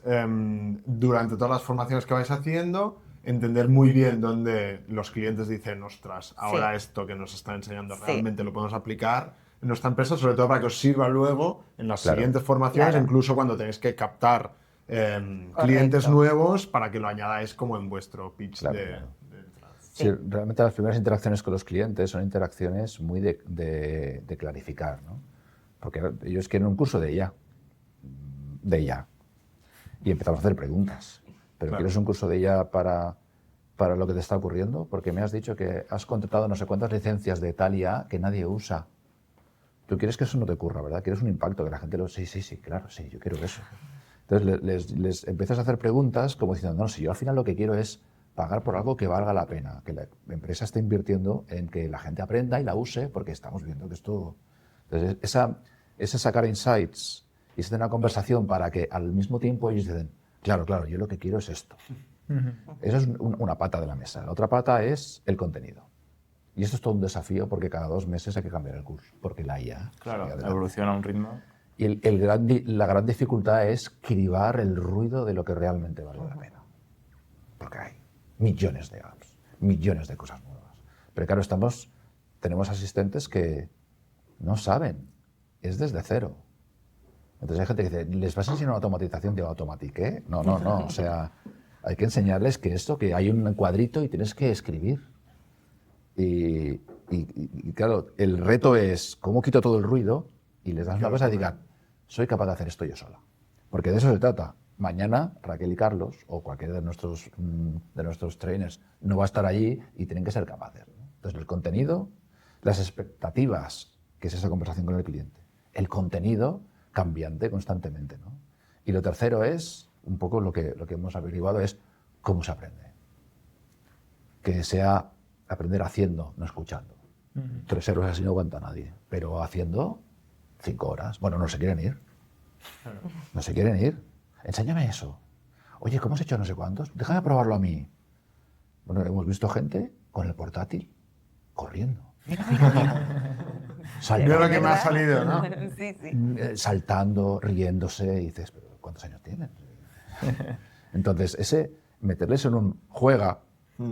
durante todas las formaciones que vais haciendo, entender muy bien dónde los clientes dicen, ostras, ahora esto que nos está enseñando realmente lo podemos aplicar en nuestra empresa, sobre todo para que os sirva luego en las siguientes formaciones, incluso cuando tenéis que captar clientes nuevos para que lo añadáis como en vuestro pitch de entrada. Sí, realmente las primeras interacciones con los clientes son interacciones muy de clarificar, ¿no? Porque ellos quieren un curso de IA, de IA. Y empezamos a hacer preguntas. ¿Pero Claro. quieres un curso de IA para lo que te está ocurriendo? Porque me has dicho que has contratado no sé cuántas licencias de tal IA que nadie usa. Tú quieres que eso no te ocurra, ¿verdad? Quieres un impacto, que la gente lo... Sí, claro, sí, yo quiero eso. Entonces les empiezas a hacer preguntas como diciendo, no, si yo al final lo que quiero es pagar por algo que valga la pena, que la empresa esté invirtiendo en que la gente aprenda y la use, porque estamos viendo que esto... Entonces, ese sacar insights y tener una conversación para que al mismo tiempo ellos dicen, claro, yo lo que quiero es esto. Esa es una pata de la mesa. La otra pata es el contenido. Y esto es todo un desafío porque cada 2 meses hay que cambiar el curso, porque la IA Claro, sigue adelante. evoluciona a un ritmo. Y la gran dificultad es cribar el ruido de lo que realmente vale la pena. Porque hay millones de apps, millones de cosas nuevas. Pero claro, tenemos asistentes que no saben, es desde cero. Entonces hay gente que dice, ¿les vas a enseñar una automatización de automatiqué? No, o sea, hay que enseñarles que hay un cuadrito y tienes que escribir. Y claro, el reto es, ¿cómo quito todo el ruido? Y les das una cosa y digan, soy capaz de hacer esto yo sola. Porque de eso se trata. Mañana Raquel y Carlos, o cualquiera de nuestros trainers, no va a estar allí y tienen que ser capaces, ¿no? Entonces, el contenido, las expectativas, que es esa conversación con el cliente. El contenido cambiante constantemente, ¿no? Y lo tercero es, un poco lo que hemos averiguado, es cómo se aprende. Que sea aprender haciendo, no escuchando. 3 euros así no aguanta nadie. Pero haciendo, 5 horas. Bueno, no se quieren ir. No se quieren ir. Enséñame eso. Oye, ¿cómo has hecho no sé cuántos? Déjame probarlo a mí. Bueno, hemos visto gente con el portátil corriendo. Mira. Mira lo que ¿Verdad? me ha salido, ¿no? Sí. Saltando, riéndose, y dices, ¿pero cuántos años tienen? Entonces, meterles en un juega,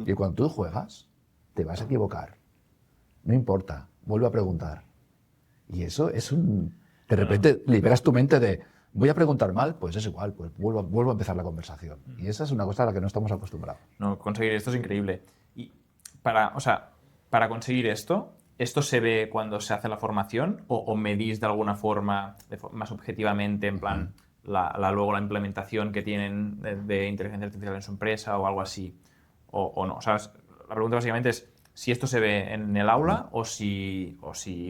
y cuando tú juegas, te vas a equivocar. No importa, vuelve a preguntar. Y eso es de repente liberas tu mente de, voy a preguntar mal, pues es igual, pues vuelvo a empezar la conversación. Y esa es una cosa a la que no estamos acostumbrados. No, conseguir esto es increíble. Y para conseguir esto se ve cuando se hace la formación o medís de alguna forma, más objetivamente, en plan, luego la implementación que tienen de inteligencia artificial en su empresa o algo así, o no. O sea, la pregunta básicamente es si esto se ve en el aula o si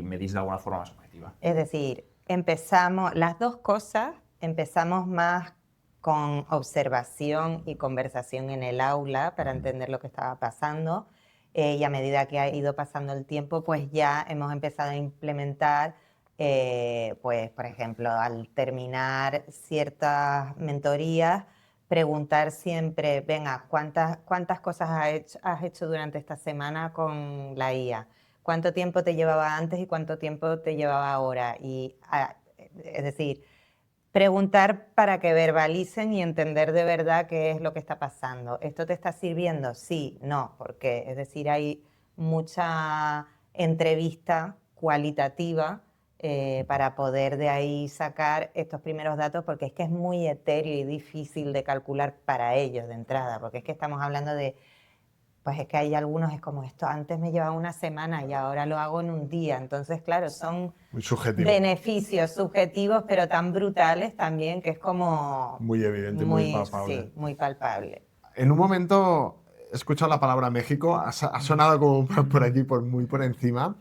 medís de alguna forma más objetiva. Es decir, las dos cosas, empezamos más con observación y conversación en el aula para entender lo que estaba pasando, y a medida que ha ido pasando el tiempo, pues ya hemos empezado a implementar, pues por ejemplo, al terminar ciertas mentorías, preguntar siempre, venga, ¿cuántas cosas has hecho durante esta semana con la IA? ¿Cuánto tiempo te llevaba antes y cuánto tiempo te llevaba ahora? Es decir, preguntar para que verbalicen y entender de verdad qué es lo que está pasando. ¿Esto te está sirviendo? Sí, no, porque es decir, hay mucha entrevista cualitativa para poder de ahí sacar estos primeros datos, porque es que es muy etéreo y difícil de calcular para ellos de entrada, porque es que estamos hablando de, pues es que hay algunos, es como esto, antes me llevaba una semana y ahora lo hago en un día. Entonces, claro, son Muy subjetivo. beneficios subjetivos, pero tan brutales también, que es como... Muy evidente, muy palpable. Sí, muy palpable. En un momento he escuchado la palabra México, ha sonado como por aquí, muy por encima.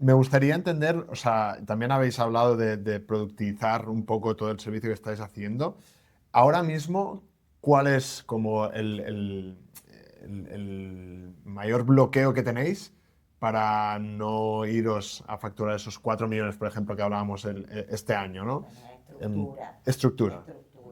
Me gustaría entender, o sea, también habéis hablado de productizar un poco todo el servicio que estáis haciendo. Ahora mismo, ¿cuál es como el mayor bloqueo que tenéis para no iros a facturar esos 4 millones, por ejemplo, que hablábamos este año, ¿no? Estructura.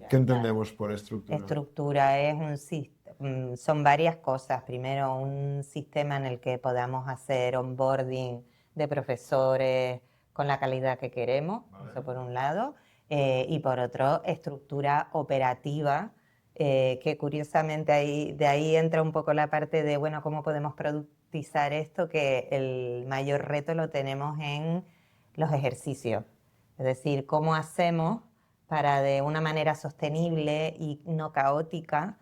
¿Qué entendemos por estructura? Estructura es un sistema, son varias cosas. Primero, un sistema en el que podamos hacer onboarding de profesores con la calidad que queremos, eso por un lado, y por otro, estructura operativa, que curiosamente de ahí entra un poco la parte de, bueno, ¿cómo podemos productizar esto? Que el mayor reto lo tenemos en los ejercicios. Es decir, ¿cómo hacemos para de una manera sostenible y no caótica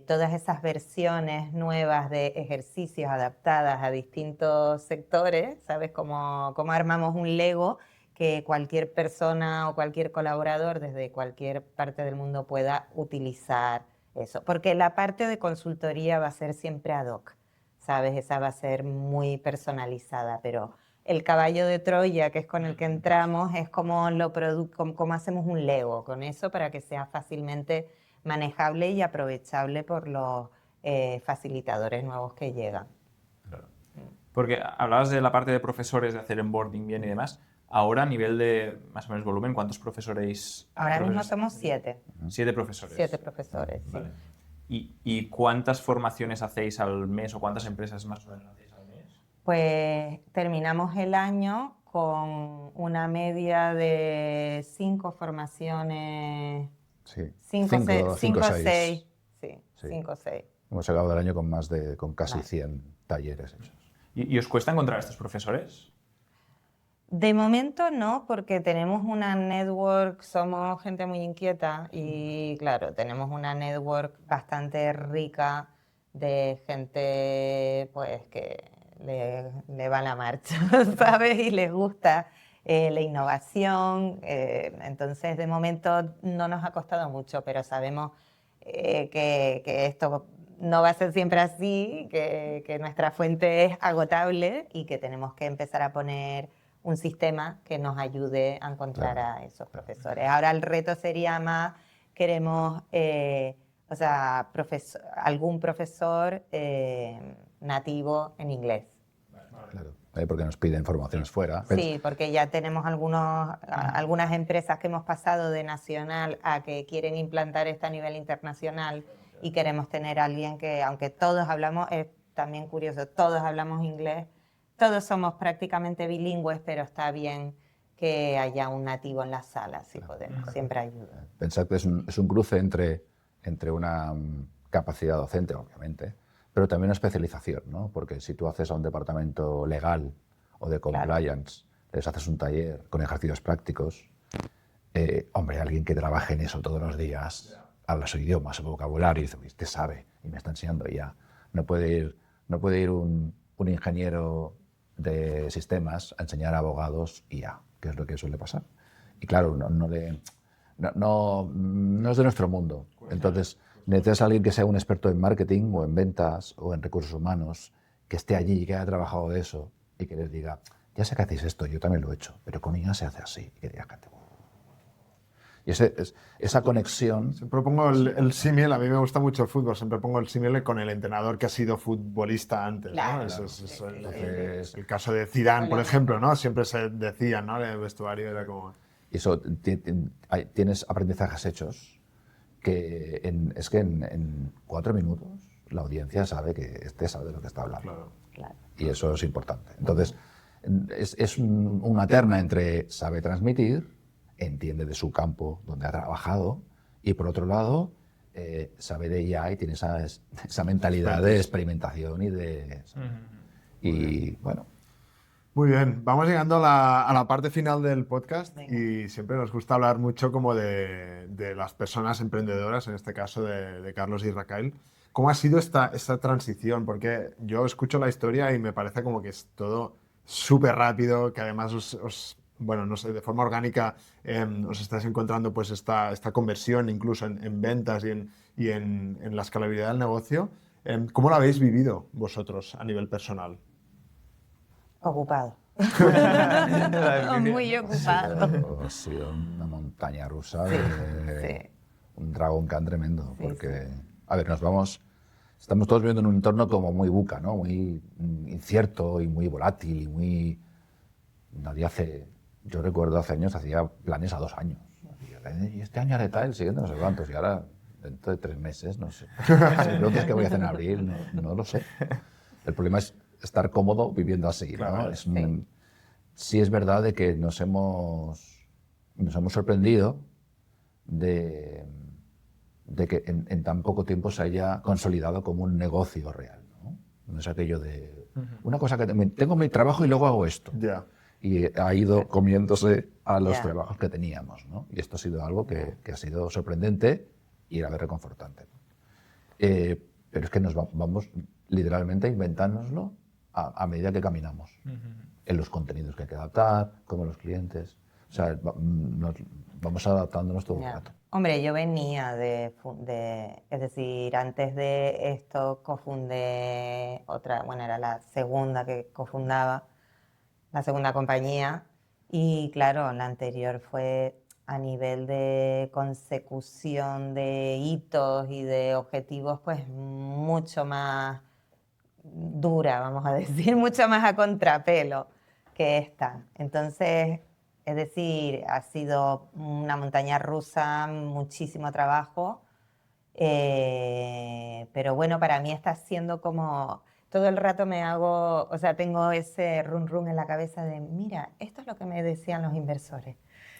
todas esas versiones nuevas de ejercicios adaptadas a distintos sectores? ¿Sabes? Cómo armamos un Lego que cualquier persona o cualquier colaborador desde cualquier parte del mundo pueda utilizar eso. Porque la parte de consultoría va a ser siempre ad hoc, ¿sabes? Esa va a ser muy personalizada, pero el caballo de Troya, que es con el que entramos, es como cómo hacemos un Lego con eso para que sea fácilmente manejable y aprovechable por los facilitadores nuevos que llegan. Porque hablabas de la parte de profesores, de hacer onboarding bien y demás. Ahora, a nivel de más o menos volumen, ¿cuántos profesores? Ahora mismo somos 7. 7 profesores. 7 profesores, sí. Vale. ¿Y cuántas formaciones hacéis al mes o cuántas empresas más o menos hacéis al mes? Pues terminamos el año con una media de 5 formaciones. Sí. 5 o 6. Sí, Sí. 5 o 6. Hemos acabado el año con casi Vale. 100 talleres hechos. ¿Y os cuesta encontrar a estos profesores? De momento no, porque tenemos una network, somos gente muy inquieta y claro, tenemos una network bastante rica de gente pues que le va la marcha, ¿sabes? Y les gusta la innovación. Entonces, de momento no nos ha costado mucho, pero sabemos que esto no va a ser siempre así, que nuestra fuente es agotable y que tenemos que empezar a poner un sistema que nos ayude a encontrar a esos profesores. Ahora el reto sería más, queremos, algún profesor nativo en inglés. Claro, porque nos piden formaciones fuera. Sí, porque ya tenemos algunas empresas que hemos pasado de nacional a que quieren implantar esto a nivel internacional y queremos tener a alguien que, aunque todos hablamos, es también curioso, todos hablamos inglés, todos somos prácticamente bilingües, pero está bien que haya un nativo en la sala, si podemos, siempre ayuda. Pensad que es un cruce entre una capacidad docente, obviamente, pero también una especialización, ¿no? Porque si tú haces a un departamento legal o de compliance, les haces un taller con ejercicios prácticos, hombre, alguien que trabaje en eso todos los días, habla su idioma, su vocabulario, y dice, usted sabe, y me está enseñando ya. No puede ir un ingeniero de sistemas a enseñar a abogados IA, que es lo que suele pasar. Y claro, no es de nuestro mundo. Entonces, necesitas a alguien que sea un experto en marketing o en ventas o en recursos humanos, que esté allí, que haya trabajado de eso y que les diga, ya sé que hacéis esto, yo también lo he hecho, pero con IA se hace así. Y que diga, y esa conexión... Siempre pongo el símil, a mí me gusta mucho el fútbol, siempre pongo el símil con el entrenador que ha sido futbolista antes, Claro, ¿no? Entonces, El caso de Zidane, por ejemplo, ¿no? Siempre se decía, ¿no? En el vestuario era como... eso, tienes aprendizajes hechos que en 4 minutos la audiencia sabe que sabe de lo que está hablando. Claro. Y eso es importante. Entonces, es una terna entre sabe transmitir, entiende de su campo donde ha trabajado y, por otro lado, sabe de IA y tiene esa mentalidad de experimentación y de... Y bueno... Muy bien, vamos llegando a la parte final del podcast. Venga. Y siempre nos gusta hablar mucho como de las personas emprendedoras, en este caso de Carlos y Raquel. ¿Cómo ha sido esta transición? Porque yo escucho la historia y me parece como que es todo súper rápido, que además bueno, no sé, de forma orgánica os estáis encontrando pues esta conversión incluso en ventas y en la escalabilidad del negocio. ¿Cómo lo habéis vivido vosotros a nivel personal? Ocupado. Muy ocupado. Ha sido una montaña rusa, sí. Un Dragon Khan tremendo, porque, a ver, estamos todos viviendo en un entorno como muy buca, ¿no? Muy incierto y muy volátil y muy... Yo recuerdo hace años hacía planes a 2 años. Y este año haré tal, el siguiente no sé cuántos, y ahora dentro de 3 meses, no sé. Entonces, ¿qué voy a hacer en abril? No lo sé. El problema es estar cómodo viviendo así, ¿no? Claro, sí es verdad de que nos hemos sorprendido de que en tan poco tiempo se haya consolidado como un negocio real, ¿no? No es aquello de una cosa que tengo mi trabajo y luego hago esto. Yeah. Y ha ido comiéndose a los trabajos que teníamos, ¿no? Y esto ha sido algo que ha sido sorprendente y a la vez reconfortante. Pero es que nos vamos literalmente a inventárnoslo a medida que caminamos. En los contenidos que hay que adaptar, como los clientes. O sea, vamos adaptándonos todo el Ya. rato. Hombre, yo venía es decir, antes de esto cofundé otra, bueno, era la segunda que cofundaba, la segunda compañía, y claro, la anterior fue a nivel de consecución de hitos y de objetivos, pues mucho más dura, vamos a decir, mucho más a contrapelo que esta. Entonces, es decir, ha sido una montaña rusa, muchísimo trabajo, pero bueno, para mí está siendo como, todo el rato me hago, o sea, tengo ese run run en la cabeza de, mira, esto es lo que me decían los inversores.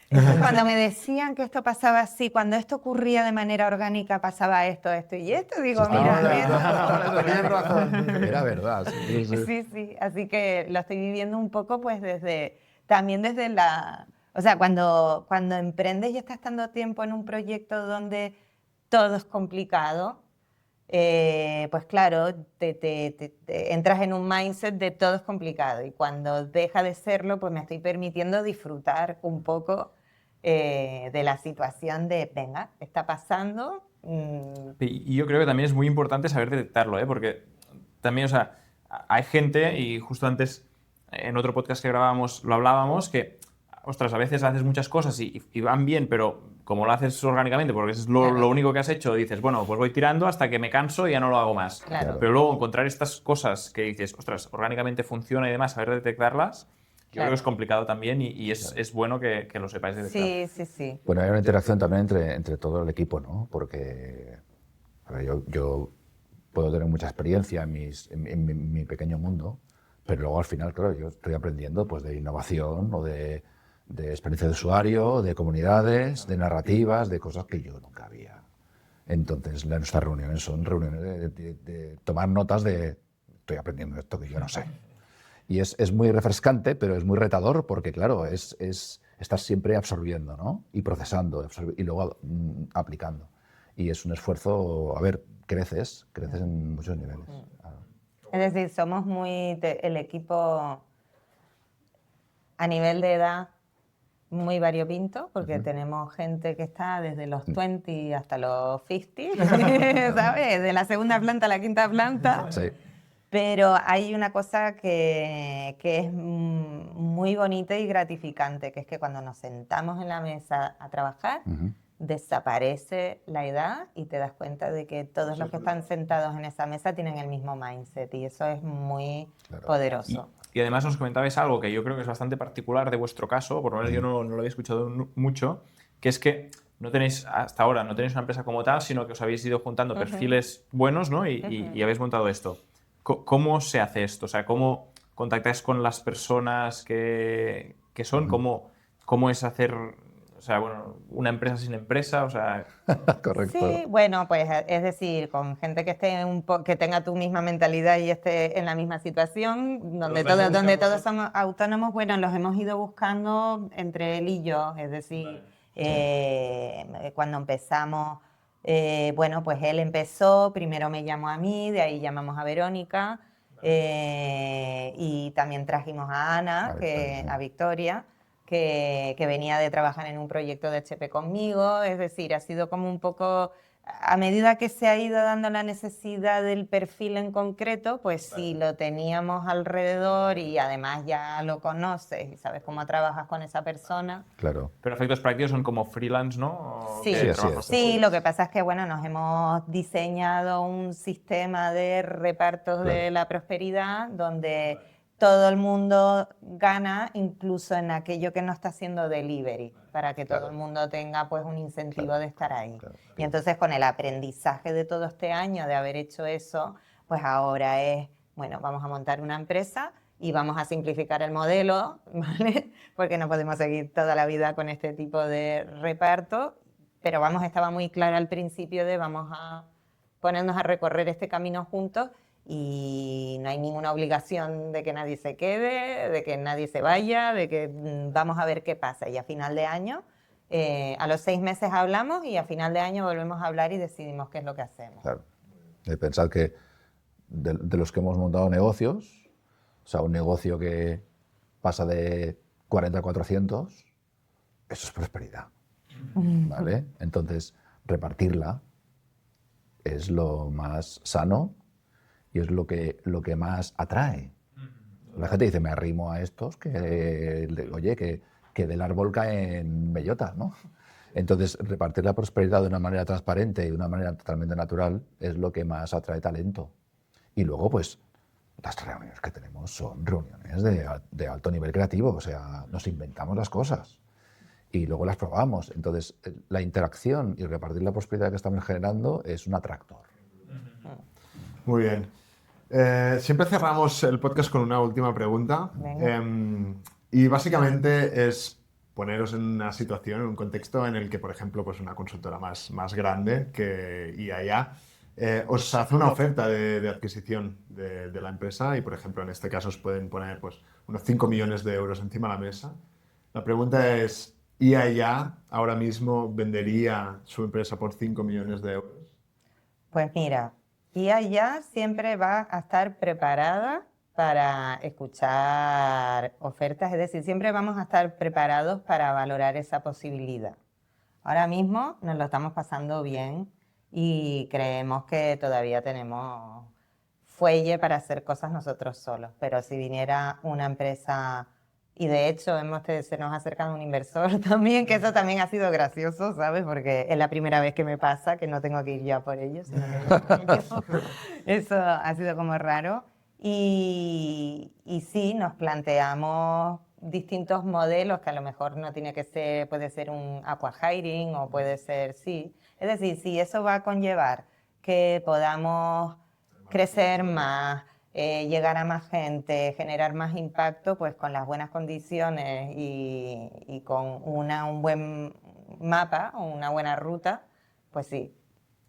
Entonces, cuando me decían que esto pasaba así, cuando esto ocurría de manera orgánica, pasaba esto y esto, digo, Sí, mira, Tienes razón. Era verdad. Sí, sí. sí, sí, así que lo estoy viviendo un poco pues también desde o sea, cuando emprendes y estás tanto tiempo en un proyecto donde todo es complicado, pues claro, te entras en un mindset de todo es complicado y cuando deja de serlo, pues me estoy permitiendo disfrutar un poco de la situación de, venga, está pasando. Y yo creo que también es muy importante saber detectarlo, ¿eh? Porque también, o sea, hay gente, y justo antes en otro podcast que grabábamos lo hablábamos, que, ostras, a veces haces muchas cosas y van bien, pero como lo haces orgánicamente, porque eso es lo Claro. único que has hecho, dices, bueno, pues voy tirando hasta que me canso y ya no lo hago más. Claro. Pero luego encontrar estas cosas que dices, ostras, orgánicamente funciona y demás, saber detectarlas, yo creo Claro. que es complicado también y es bueno que lo sepáis detectar. Sí, sí, sí. Bueno, hay una interacción también entre todo el equipo, ¿no? Porque a ver, yo puedo tener mucha experiencia en mi pequeño mundo, pero luego al final, claro, yo estoy aprendiendo pues, de innovación o de experiencia de usuario, de comunidades, de narrativas, de cosas que yo nunca había. Entonces, nuestras reuniones son reuniones de tomar notas de estoy aprendiendo esto que yo no sé. Y es muy refrescante, pero es muy retador porque, claro, estás siempre absorbiendo, ¿no? Y procesando, y luego aplicando. Y es un esfuerzo, a ver, creces en muchos niveles. Es decir, somos el equipo a nivel de edad muy variopinto, porque tenemos gente que está desde los 20 hasta los 50, ¿sabes? De la segunda planta a la quinta planta. Sí. Pero hay una cosa que es muy bonita y gratificante, que es que cuando nos sentamos en la mesa a trabajar, desaparece la edad y te das cuenta de que todos los que están sentados en esa mesa tienen el mismo mindset y eso es muy poderoso. Y además nos comentabais algo que yo creo que es bastante particular de vuestro caso, por lo menos yo no lo había escuchado mucho, que es que no tenéis, hasta ahora, no tenéis una empresa como tal, sino que os habéis ido juntando perfiles buenos, ¿no? Y habéis montado esto. ¿Cómo se hace esto? O sea, ¿cómo contactáis con las personas que son? ¿Cómo es hacer, o sea, bueno, una empresa sin empresa? O sea... Correcto. Sí, bueno, pues es decir, con gente que esté que tenga tu misma mentalidad y esté en la misma situación, donde todos somos autónomos, bueno, los hemos ido buscando entre él y yo, es decir, cuando empezamos, bueno, pues él empezó, primero me llamó a mí, de ahí llamamos a Verónica, y también trajimos a Ana, a Victoria, que venía de trabajar en un proyecto de HP conmigo, es decir, ha sido como un poco, a medida que se ha ido dando la necesidad del perfil en concreto, pues si lo teníamos alrededor y además ya lo conoces y sabes cómo trabajas con esa persona. Claro. Pero efectos prácticos son como freelance, ¿no? Sí, Sí, así es. sí, lo que pasa es que bueno, nos hemos diseñado un sistema de repartos de la prosperidad donde todo el mundo gana, incluso en aquello que no está haciendo delivery, para que todo el mundo tenga pues un incentivo de estar ahí. Y entonces con el aprendizaje de todo este año de haber hecho eso, pues ahora es, bueno, vamos a montar una empresa y vamos a simplificar el modelo, ¿vale? Porque no podemos seguir toda la vida con este tipo de reparto, pero vamos, estaba muy clara al principio de vamos a ponernos a recorrer este camino juntos y no hay ninguna obligación de que nadie se quede, de que nadie se vaya, de que vamos a ver qué pasa. Y a final de año, a los 6 meses hablamos y a final de año volvemos a hablar y decidimos qué es lo que hacemos. Claro. De pensar que de los que hemos montado negocios, o sea, un negocio que pasa de 40 a 400, eso es prosperidad. ¿Vale? Entonces, repartirla es lo más sano y es lo que más atrae. La gente dice, me arrimo a estos oye, que del árbol caen bellotas, ¿no? Entonces, repartir la prosperidad de una manera transparente y de una manera totalmente natural es lo que más atrae talento. Y luego, pues, las reuniones que tenemos son reuniones de alto nivel creativo, o sea, nos inventamos las cosas y luego las probamos. Entonces, la interacción y repartir la prosperidad que estamos generando es un atractor. Muy bien. Siempre cerramos el podcast con una última pregunta. Y básicamente es poneros en una situación, en un contexto en el que, por ejemplo, pues una consultora más grande que IAIA os hace una oferta de adquisición de la empresa y, por ejemplo, en este caso os pueden poner pues, unos 5 millones de euros encima de la mesa. La pregunta es, ¿IAIA ahora mismo vendería su empresa por 5 millones de euros? Pues mira, IAIA siempre va a estar preparada para escuchar ofertas, es decir, siempre vamos a estar preparados para valorar esa posibilidad. Ahora mismo nos lo estamos pasando bien y creemos que todavía tenemos fuelle para hacer cosas nosotros solos, pero si viniera una empresa, y de hecho se nos ha acercado un inversor también, que eso también ha sido gracioso, ¿sabes? Porque es la primera vez que me pasa, que no tengo que ir yo a por ellos, sino que eso ha sido como raro. Y sí, nos planteamos distintos modelos que a lo mejor no tiene que ser, puede ser un aqua hiring o puede ser, sí. Es decir, si eso va a conllevar que podamos crecer más, llegar a más gente, generar más impacto, pues con las buenas condiciones y con un buen mapa o una buena ruta, pues sí.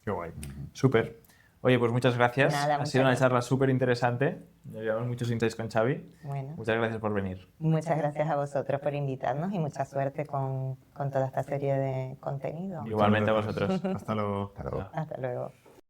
Qué guay. Súper. Oye, pues muchas gracias. Nada, Ha muchas sido una gracias. charla súper interesante. Llevamos muchos insights con Xavi. Bueno, Muchas gracias por venir. muchas gracias a vosotros por invitarnos y mucha suerte con toda esta serie de contenido. Igualmente a Muchas gracias. vosotros. Hasta luego. Hasta luego. Hasta luego.